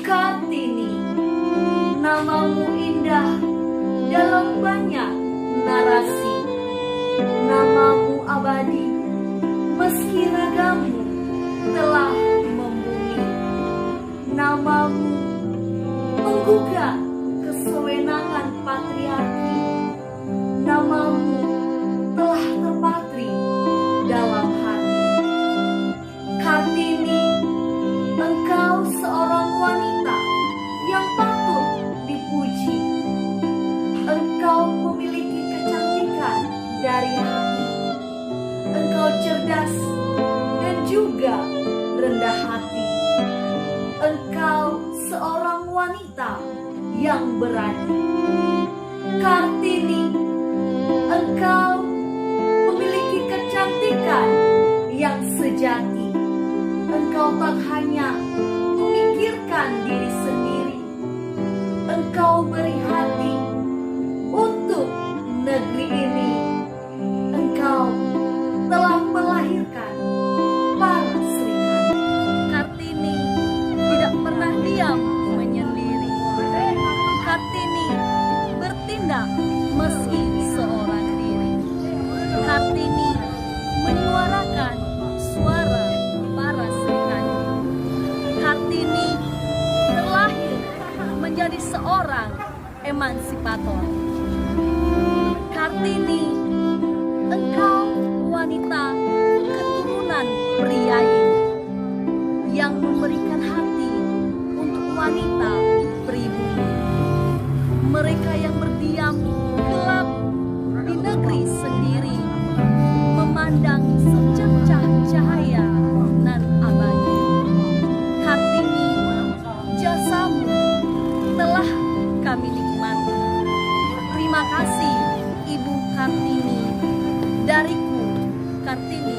Kartini, namamu indah dalam banyak narasi. Namamu abadi meski ragamu telah membumi. Namamu menggugah kesewenangan patriarki. Namamu telah terpatri dalam hati. Kartini, engkau seorang wanita yang patut dipuji. Engkau memiliki kecantikan dari hati. Engkau cerdas dan juga rendah hati. Engkau seorang wanita yang berani. Kartini, engkau memiliki kecantikan yang sejati. Engkau tak hanya memikirkan diri sendiri. Engkau beri hati untuk negeri ini. Engkau telah melahirkan para serikandi. Kartini tidak pernah diam menyendiri. Kartini bertindak meski seorang diri. Kartini menyuarakan suara para serikandi. Kartini terlahir menjadi seorang emansipator. Kartini, engkau wanita keturunan priayi yang memberikan hati untuk wanita pribumi. Mereka yang berdiam gelap di negeri sendiri, memandang secercah cahaya nan abadi. Kartini, jasamu telah kami nikmati. Terima kasih Ibu Kartini. Dariku, Kartini